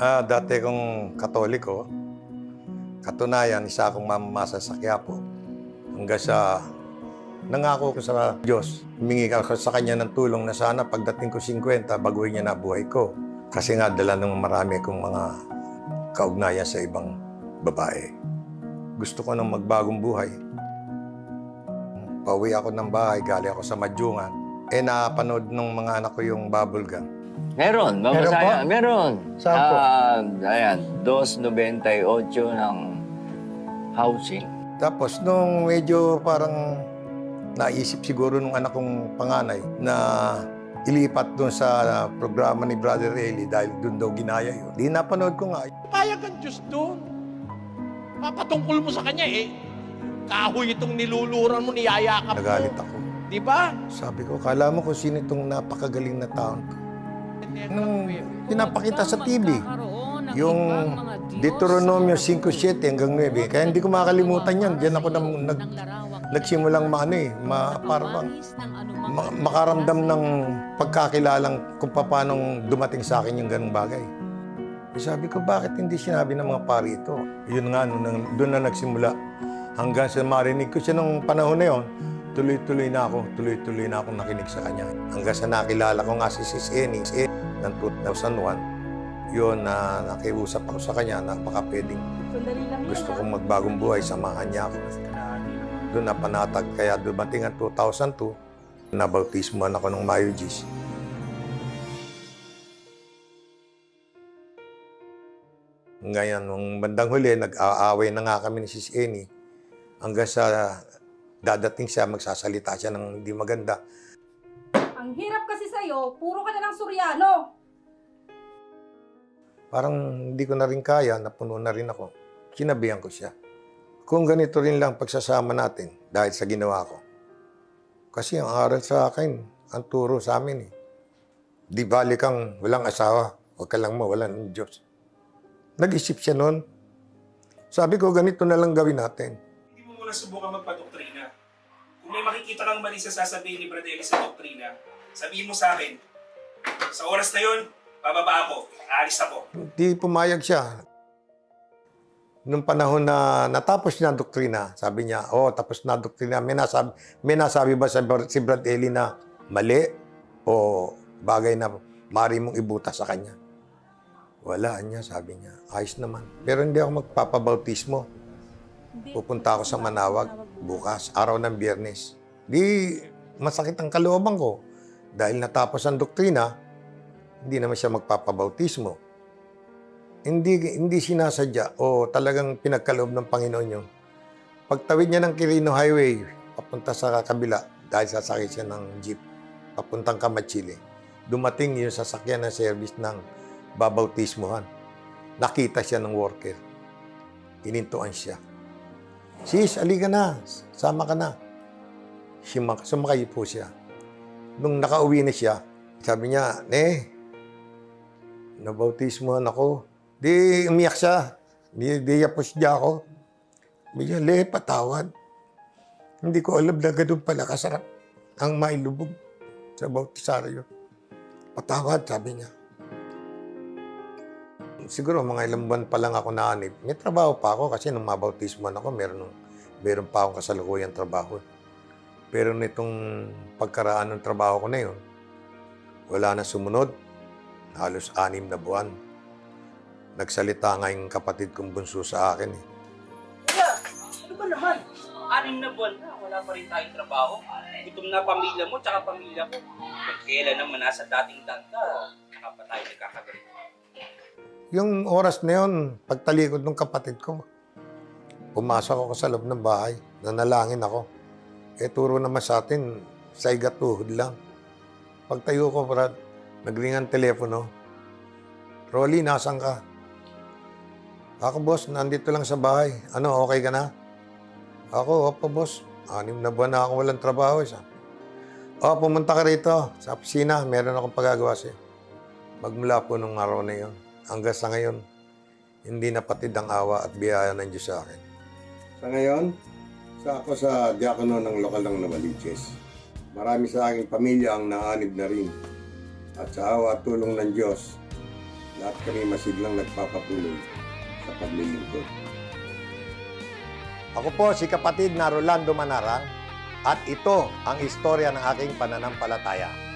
Dati kong Katoliko. Katunayan, isa akong mamamasa sa Quiapo. Hanggang sa nangako ko sa Diyos. Humingi ako sa Kanya ng tulong na sana pagdating ko 50, baguhin niya na buhay ko. Kasi nga, dala ng marami kong mga kaugnayan sa ibang babae. Gusto ko nang magbagong buhay. Pauwi ako ng bahay, galing ako sa Madyungan. Napanood ng mga anak ko yung Bubblegum. Meron, babasaya. Meron. Saan po? Ayan, 2.98 ng housing. Tapos nung medyo parang naisip siguro nung anak kong panganay na ilipat doon sa programa ni Brother Eli dahil doon daw ginaya yun. Di napanood ko nga. Payag ang Diyos doon. Papatungkol mo sa Kanya eh. Kahoy itong niluluran mo, niyayakap mo. Nagalit ako. Di ba? Sabi ko, kala mo kung sino itong napakagaling na taon to. Nung pinapakita sa TV, yung Deuteronomio 5:7 hanggang 9. Kaya hindi ko makakalimutan yan. Diyan ako nagsimulang makaramdam ng pagkakilalang kung paano dumating sa akin yung ganung bagay. Sabi ko, bakit hindi sinabi ng mga pari ito? Yun nga, doon na nagsimula. Hanggang sa marinig ko siya nung panahon na yun, tuloy-tuloy na ako nakinig sa kanya. Hanggang sa nakilala ko nga si Sis Eni ng 2001, yun na nakiusap ako sa kanya na baka pwedeng gusto kong magbagong buhay, samahan niya ako. Doon na panatag, kaya dumating ang 2002, nabautismoan ako ng Mayo Gis. Ngayon, nung bandang huli, nag-aaway na nga kami ni Sis Eni hanggang sa dadating siya, magsasalita siya ng hindi maganda. Ang hirap kasi sa'yo, puro ka na ng Suryano. Parang hindi ko na rin kaya, napuno na rin ako. Sinabihan ko siya. Kung ganito rin lang pagsasama natin dahil sa ginawa ko. Kasi ang aral sa akin, ang turo sa amin eh. Di bali kang walang asawa, huwag ka lang mawalan ng Diyos. Nag-isip siya noon. Sabi ko, ganito na lang gawin natin. Hindi mo muna subukan magpa-doktrina. Kung may makikita kang mali sa sasabihin ni Brad Eli sa doktrina, sabihin mo sa akin, sa oras na yun, bababa ako, aalis ako. Di pumayag siya. Nung panahon na natapos niya ang doktrina, sabi niya, tapos na ang doktrina. May nasabi ba si Brad Eli na mali o bagay na maaari mong ibutas sa kanya? Wala niya, sabi niya. Ayos naman. Pero hindi ako magpapabautismo. Pupunta ako sa Manawag bukas, araw ng Biyernes. Di masakit ang kalooban ko. Dahil natapos ang doktrina, hindi naman siya magpapabautismo. Hindi sinasadya o talagang pinagkaloob ng Panginoon yun. Pagtawid niya ng Quirino Highway, papunta sa kabila, dahil sasakay siya ng jeep, papuntang Kamachile. Dumating yung sasakyan ng service ng babautismohan. Nakita siya ng worker. Inintuan siya. Sis, alika na. Sama ka na. Sumakay po siya. Nung nakauwi na siya, sabi niya, nabautismohan ako. Di umiyak siya. Di yapos niya ako. Sabi niya, patawad. Hindi ko alam na ganun pala kasarap ang mailubog sa bautisaryo. Patawad, sabi niya. Siguro mga ilang buwan pa lang ako naanib. May trabaho pa ako kasi nung mabautismohan ako, meron pa akong kasalukuyang trabaho. Pero nitong pagkaraan ng trabaho ko na yun, wala na sumunod. Halos 6 na buwan. Nagsalita nga yung kapatid kong bunso sa akin eh. Kaya, ano ba naman? 6 na buwan na, wala pa rin tayong trabaho. Gutom na pamilya mo, tsaka pamilya ko. Kung kailan naman nasa dating tanda, saka pa tayo nagkakaganito. Yung oras na yun, pagtalikod ng kapatid ko, pumasok ako sa loob ng bahay, nanalangin ako. Turo naman sa atin, sa igatuhod lang. Pagtayo ko, Brad, nagring ang telepono. Rolly, nasan ka? Ako, boss, nandito lang sa bahay. Ano, okay ka na? Ako, opo, boss. 6 na buwan na akong walang trabaho. Pumunta ka rito sa opisina. Meron akong pagagawa sa'yo. Magmula po nung araw na yun. Hanggang sa ngayon, hindi napatid ang awa at biyaya ng Diyos sa akin. Sa ngayon, ako sa diakono ng lokal ng Novaliches. Marami sa aking pamilya ang naanib na rin. At sa awa at tulong ng Diyos, Lahat kami masiglang nagpapatuloy sa paglilingkod. Ako po si kapatid na Rolando Manarang at ito ang istorya ng aking pananampalataya.